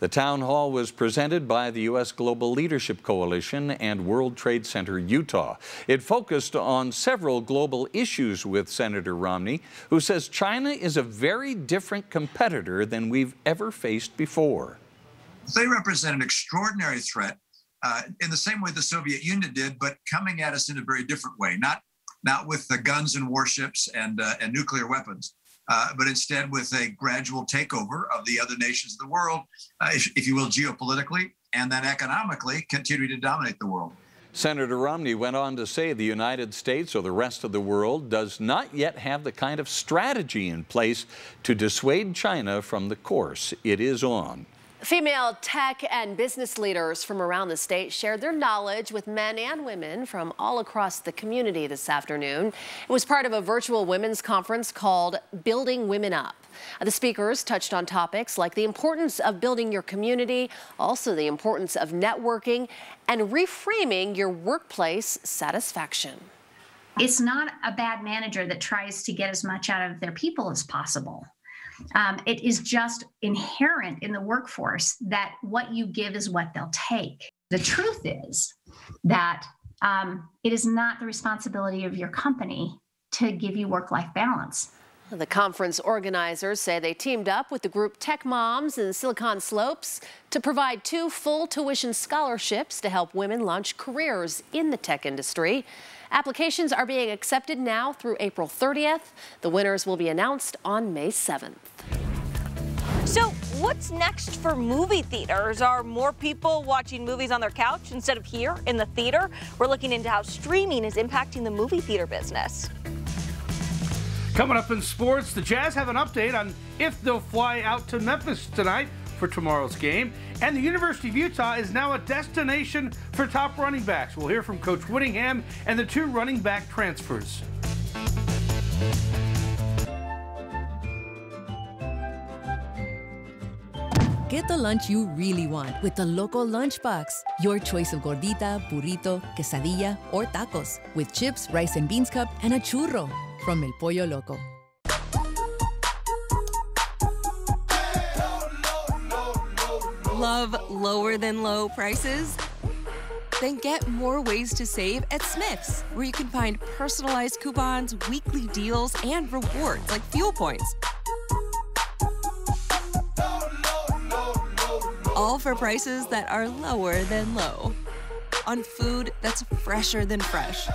The town hall was presented by the U.S. Global Leadership Coalition and World Trade Center Utah. It focused on several global issues with Senator Romney, who says China is a very different competitor than we've ever faced before. They represent an extraordinary threat in the same way the Soviet Union did, but coming at us in a very different way, not with the guns and warships and nuclear weapons. But instead with a gradual takeover of the other nations of the world, if you will, geopolitically, and then economically continue to dominate the world. Senator Romney went on to say the United States or the rest of the world does not yet have the kind of strategy in place to dissuade China from the course it is on. Female tech and business leaders from around the state shared their knowledge with men and women from all across the community this afternoon. It was part of a virtual women's conference called Building Women Up. The speakers touched on topics like the importance of building your community, also the importance of networking, and reframing your workplace satisfaction. It's not a bad manager that tries to get as much out of their people as possible. It is just inherent in the workforce that what you give is what they'll take. The truth is that it is not the responsibility of your company to give you work-life balance. The conference organizers say they teamed up with the group Tech Moms in Silicon Slopes to provide 2 full tuition scholarships to help women launch careers in the tech industry. Applications are being accepted now through April 30th. The winners will be announced on May 7th. So what's next for movie theaters? Are more people watching movies on their couch instead of here in the theater? We're looking into how streaming is impacting the movie theater business. Coming up in sports, the Jazz have an update on if they'll fly out to Memphis tonight for tomorrow's game. And the University of Utah is now a destination for top running backs. We'll hear from Coach Whittingham and the 2 running back transfers. Get the lunch you really want with the Loco Lunchbox. Your choice of gordita, burrito, quesadilla, or tacos with chips, rice and beans cup, and a churro from El Pollo Loco. Love lower than low prices? Then get more ways to save at Smith's, where you can find personalized coupons, weekly deals, and rewards like fuel points. All for prices that are lower than low. On food that's fresher than fresh.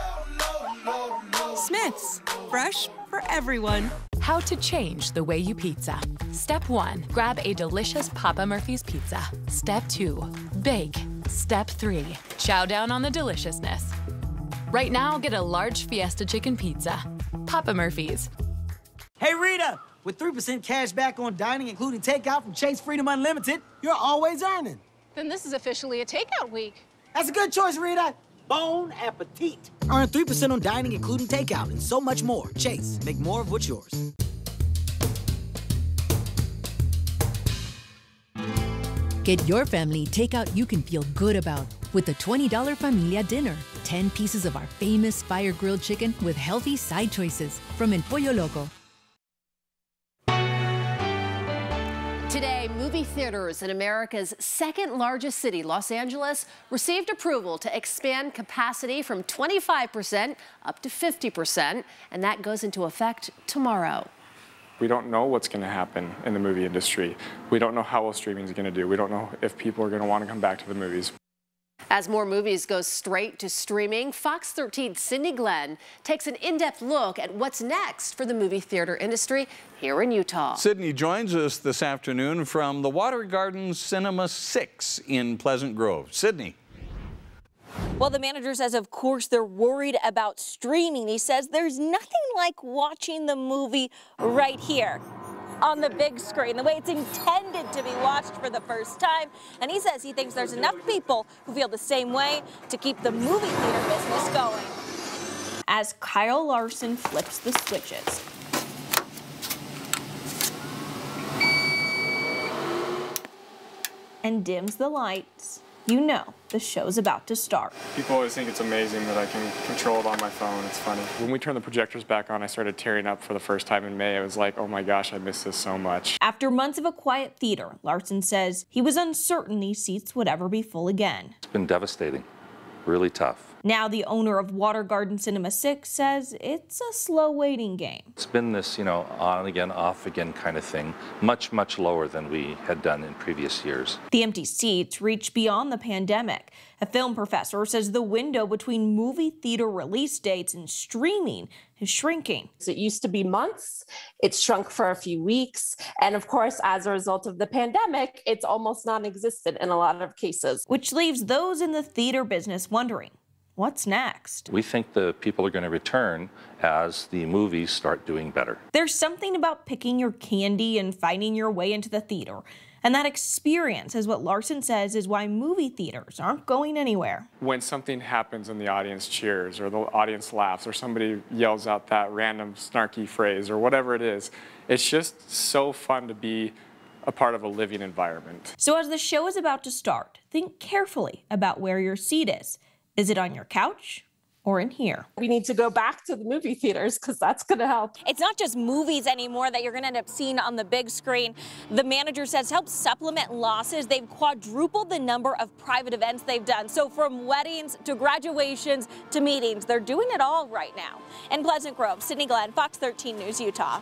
Smith's, fresh for everyone. How to change the way you pizza. Step 1, grab a delicious Papa Murphy's pizza. Step 2, bake. Step 3, chow down on the deliciousness. Right now, get a large Fiesta chicken pizza. Papa Murphy's. Hey, Rita! With 3% cash back on dining, including takeout from Chase Freedom Unlimited, you're always earning. Then this is officially a takeout week. That's a good choice, Rita. Bon appetit. Earn 3% on dining, including takeout, and so much more. Chase, make more of what's yours. Get your family takeout you can feel good about with the $20 Familia Dinner. 10 pieces of our famous fire-grilled chicken with healthy side choices from El Pollo Loco. Today, movie theaters in America's second largest city, Los Angeles, received approval to expand capacity from 25% up to 50%, and that goes into effect tomorrow. We don't know what's going to happen in the movie industry. We don't know how well streaming is going to do. We don't know if people are going to want to come back to the movies. As more movies go straight to streaming, Fox 13's Sydney Glenn takes an in-depth look at what's next for the movie theater industry here in Utah. Sydney joins us this afternoon from the Water Garden Cinema 6 in Pleasant Grove. Sydney. Well, the manager says, of course, they're worried about streaming. He says there's nothing like watching the movie right here on the big screen, the way it's intended to be watched for the first time. And he says he thinks there's enough people who feel the same way to keep the movie theater business going. As Kyle Larson flips the switches. And dims the lights, you know the show's about to start. People always think it's amazing that I can control it on my phone. It's funny. When we turned the projectors back on, I started tearing up for the first time in May. I was like, oh my gosh, I miss this so much. After months of a quiet theater, Larson says he was uncertain these seats would ever be full again. It's been devastating, really tough. Now the owner of Water Garden Cinema 6 says it's a slow waiting game. It's been this, on again, off again kind of thing, much, much lower than we had done in previous years. The empty seats reach beyond the pandemic. A film professor says the window between movie theater release dates and streaming is shrinking. It used to be months, it's shrunk for a few weeks, and of course, as a result of the pandemic, it's almost non-existent in a lot of cases. Which leaves those in the theater business wondering, what's next? We think the people are going to return as the movies start doing better. There's something about picking your candy and finding your way into the theater. And that experience is what Larson says is why movie theaters aren't going anywhere. When something happens and the audience cheers or the audience laughs or somebody yells out that random snarky phrase or whatever it is, it's just so fun to be a part of a living environment. So as the show is about to start, think carefully about where your seat is. Is it on your couch or in here? We need to go back to the movie theaters because that's going to help. It's not just movies anymore that you're going to end up seeing on the big screen. The manager says to help supplement losses, they've quadrupled the number of private events they've done. So from weddings to graduations to meetings, they're doing it all right now. In Pleasant Grove, Sydney Glenn, Fox 13 News, Utah.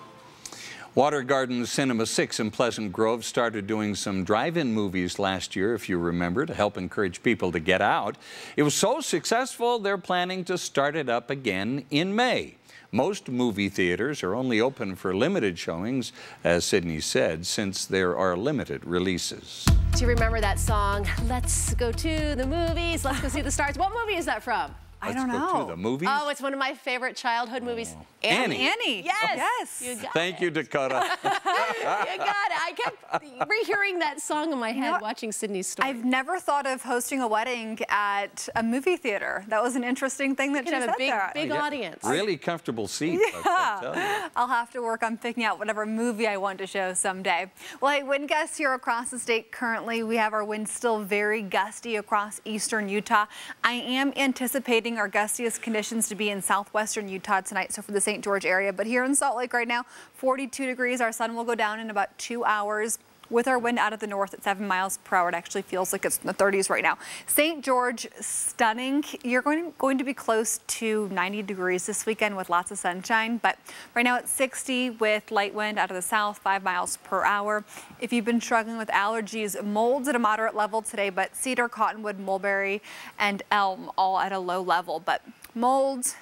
Water Garden Cinema 6 in Pleasant Grove started doing some drive-in movies last year, if you remember, to help encourage people to get out. It was so successful, they're planning to start it up again in May. Most movie theaters are only open for limited showings, as Sydney said, since there are limited releases. Do you remember that song, Let's Go to the Movies, Let's Go See the Stars? What movie is that from? I don't know. Let's go to the movies? Oh, it's one of my favorite childhood movies. Annie. Annie. Yes. Yes. Thank you, Dakota. You got it. I kept rehearing that song in my head watching Sydney's story. I've never thought of hosting a wedding at a movie theater. That was an interesting thing that you have said a big audience. Really comfortable seats, I tell you. I'll have to work on picking out whatever movie I want to show someday. Well, hey, wind gusts here across the state currently. We have our winds still very gusty across eastern Utah. I am anticipating our gustiest conditions to be in southwestern Utah tonight, so for the St. George area. But here in Salt Lake right now, 42 degrees. Our sun will go down in about 2 hours. With our wind out of the north at 7 miles per hour, it actually feels like it's in the 30s right now. St. George, stunning. You're going to be close to 90 degrees this weekend with lots of sunshine, but right now it's 60 with light wind out of the south, 5 miles per hour. If you've been struggling with allergies, molds at a moderate level today, but cedar, cottonwood, mulberry, and elm all at a low level. But molds,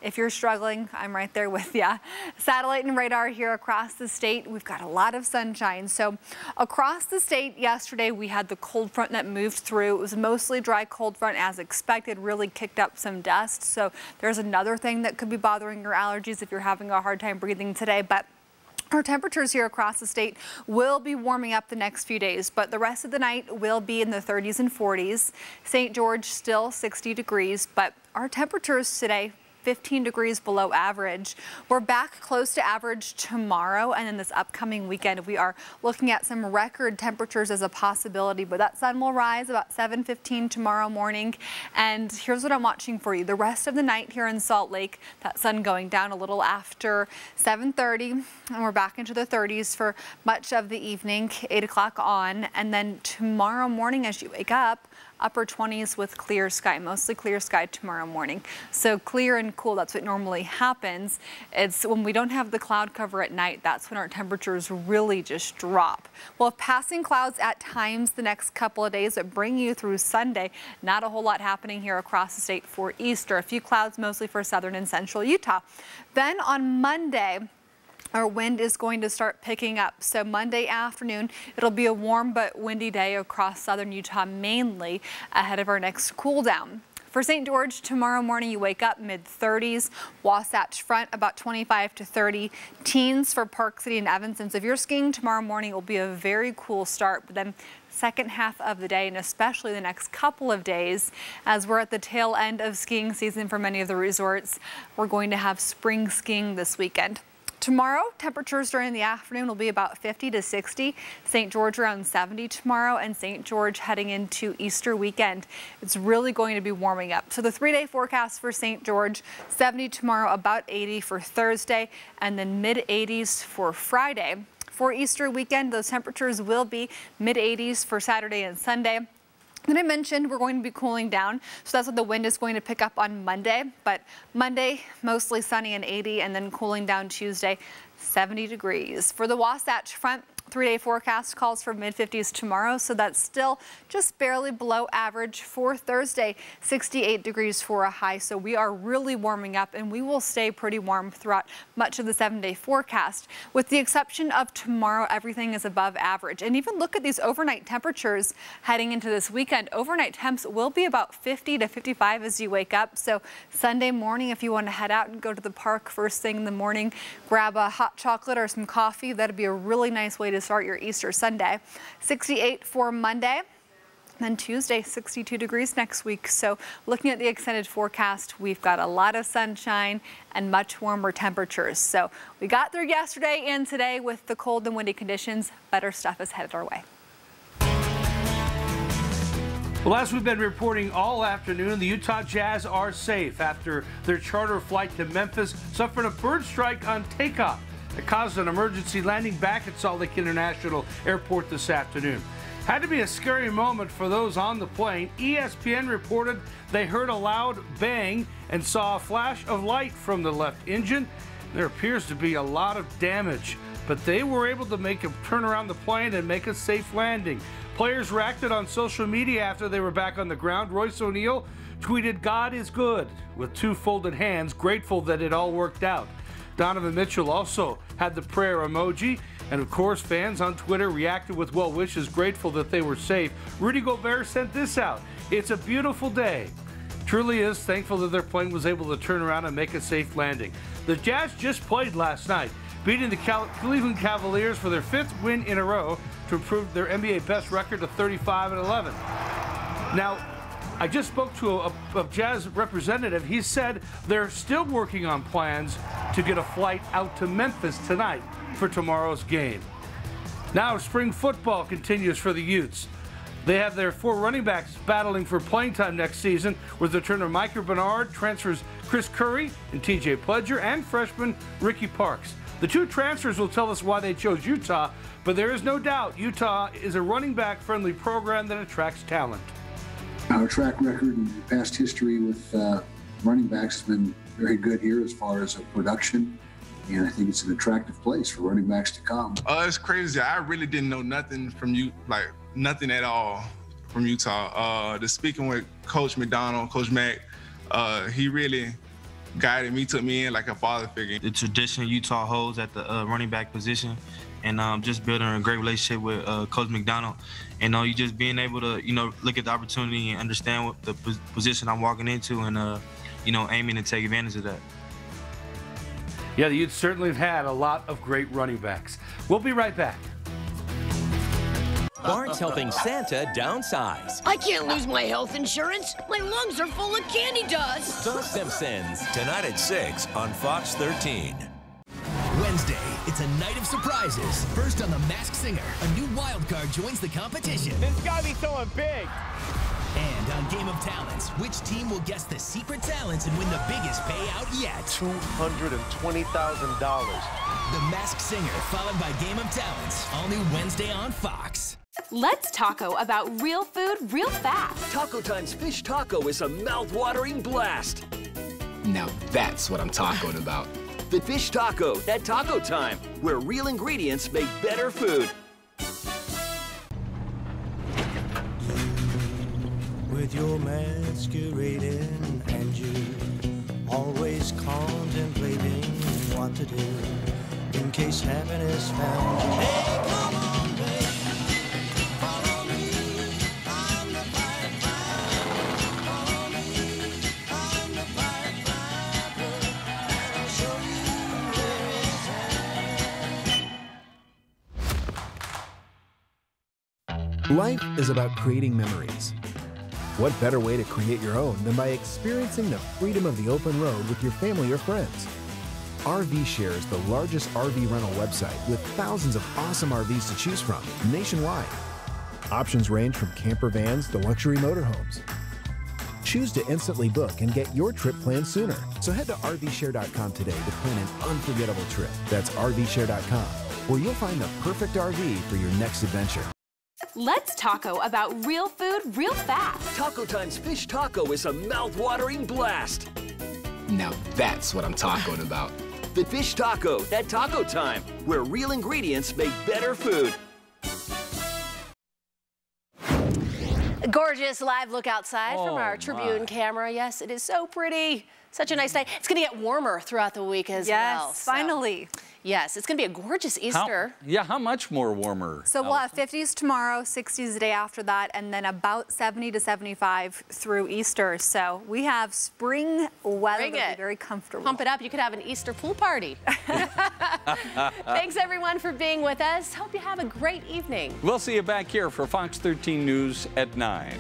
if you're struggling, I'm right there with you. Satellite and radar here across the state. We've got a lot of sunshine. So across the state yesterday, we had the cold front that moved through. It was mostly dry cold front as expected, really kicked up some dust. So there's another thing that could be bothering your allergies if you're having a hard time breathing today. But our temperatures here across the state will be warming up the next few days, but the rest of the night will be in the 30s and 40s. St. George still 60 degrees, but our temperatures today 15 degrees below average. We're back close to average tomorrow, and then this upcoming weekend we are looking at some record temperatures as a possibility, but that sun will rise about 7:15 tomorrow morning. And here's what I'm watching for you. The rest of the night here in Salt Lake, that sun going down a little after 7:30, and we're back into the 30s for much of the evening, 8 o'clock on. And then tomorrow morning as you wake up, upper 20s with clear sky, mostly clear sky tomorrow morning. So clear and cool, that's what normally happens. It's when we don't have the cloud cover at night, that's when our temperatures really just drop. Well, passing clouds at times the next couple of days that bring you through Sunday. Not a whole lot happening here across the state for Easter. A few clouds mostly for southern and central Utah. Then on Monday, our wind is going to start picking up. So Monday afternoon, it'll be a warm but windy day across southern Utah mainly ahead of our next cool down. For St. George, tomorrow morning you wake up mid-30s, Wasatch Front about 25 to 30, teens for Park City and Evanston. So if you're skiing tomorrow morning, it will be a very cool start, but then second half of the day and especially the next couple of days as we're at the tail end of skiing season for many of the resorts, we're going to have spring skiing this weekend. Tomorrow, temperatures during the afternoon will be about 50 to 60. St. George around 70 tomorrow, and St. George heading into Easter weekend. It's really going to be warming up. So the 3-day forecast for St. George, 70 tomorrow, about 80 for Thursday, and then mid-80s for Friday. For Easter weekend, those temperatures will be mid-80s for Saturday and Sunday. Then I mentioned we're going to be cooling down, so that's what the wind is going to pick up on Monday. But Monday, mostly sunny and 80, and then cooling down Tuesday, 70 degrees. For the Wasatch Front, 3-day forecast calls for mid-50s tomorrow, so that's still just barely below average. For Thursday, 68 degrees for a high, so we are really warming up, and we will stay pretty warm throughout much of the 7-day forecast. With the exception of tomorrow, everything is above average. And even look at these overnight temperatures heading into this weekend. Overnight temps will be about 50 to 55 as you wake up, so Sunday morning, if you want to head out and go to the park first thing in the morning, grab a hot chocolate or some coffee, that'd be a really nice way to start your Easter Sunday. 68 for Monday. Then Tuesday, 62 degrees next week. So looking at the extended forecast, we've got a lot of sunshine and much warmer temperatures. So we got through yesterday and today with the cold and windy conditions. Better stuff is headed our way. Well, as we've been reporting all afternoon, the Utah Jazz are safe after their charter flight to Memphis suffered a bird strike on takeoff. It caused an emergency landing back at Salt Lake International Airport this afternoon. Had to be a scary moment for those on the plane. ESPN reported they heard a loud bang and saw a flash of light from the left engine. There appears to be a lot of damage, but they were able to turn around the plane and make a safe landing. Players reacted on social media after they were back on the ground. Royce O'Neal tweeted, "God is good," with 2 folded hands, grateful that it all worked out. Donovan Mitchell also had the prayer emoji, and of course fans on Twitter reacted with well wishes, grateful that they were safe. Rudy Gobert sent this out: "It's a beautiful day." Truly is, thankful that their plane was able to turn around and make a safe landing. The Jazz just played last night, beating the Cleveland Cavaliers for their 5th win in a row to improve their NBA best record to 35-11. Now, I just spoke to a Jazz representative. He said they're still working on plans to get a flight out to Memphis tonight for tomorrow's game. Now, spring football continues for the Utes. They have their 4 running backs battling for playing time next season, with returner Micah Bernard, transfers Chris Curry and TJ Pledger, and freshman Ricky Parks. The 2 transfers will tell us why they chose Utah, but there is no doubt Utah is a running back-friendly program that attracts talent. Our track record and past history with running backs has been very good here as far as production, and I think it's an attractive place for running backs to come. It's crazy. I really didn't know nothing from you, like nothing at all from Utah. Just speaking with Coach McDonald, Coach Mack, he really guided me, took me in like a father figure. The tradition Utah holds at the running back position, and just building a great relationship with Coach McDonald, and you just being able to look at the opportunity and understand what the position I'm walking into, and aiming to take advantage of that. Yeah, the Utes certainly have had a lot of great running backs. We'll be right back. Bart's helping Santa downsize. I can't lose my health insurance. My lungs are full of candy dust. The Simpsons, tonight at 6 on Fox 13. Wednesday, it's a night of surprises. First on The Masked Singer, a new wild card joins the competition. This gotta be someone big. And on Game of Talents, which team will guess the secret talents and win the biggest payout yet? $220,000. The Masked Singer, followed by Game of Talents, all new Wednesday on Fox. Let's taco about real food real fast. Taco Time's fish taco is a mouth-watering blast. Now that's what I'm talking about. The fish taco at Taco Time, where real ingredients make better food. With your masquerading and you always contemplating what to do in case happiness found you. Hey, come on, baby, follow me. I'm the firefighter. Follow me. I'm the firefighter. And I'll show you where it's at. Life is about creating memories. What better way to create your own than by experiencing the freedom of the open road with your family or friends? RV Share is the largest RV rental website with thousands of awesome RVs to choose from nationwide. Options range from camper vans to luxury motorhomes. Choose to instantly book and get your trip planned sooner. So head to RVshare.com today to plan an unforgettable trip. That's RVshare.com, where you'll find the perfect RV for your next adventure. Let's taco about real food real fast. Taco Time's fish taco is a mouth-watering blast. Now that's what I'm talking about. The fish taco at Taco Time, where real ingredients make better food. Gorgeous live look outside from our Tribune camera. Yes, it is so pretty. Such a nice night. It's going to get warmer throughout the week as well. Yes, finally. Yes, it's going to be a gorgeous Easter. How much more warmer? So we'll have 50s tomorrow, 60s the day after that, and then about 70 to 75 through Easter. So we have spring weather that'll be very comfortable. Pump it up. You could have an Easter pool party. Thanks, everyone, for being with us. Hope you have a great evening. We'll see you back here for Fox 13 News at 9.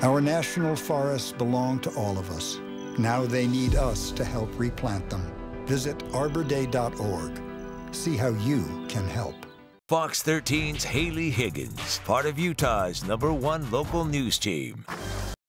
Our national forests belong to all of us. Now they need us to help replant them. Visit arborday.org. See how you can help. Fox 13's Haley Higgins, part of Utah's #1 local news team.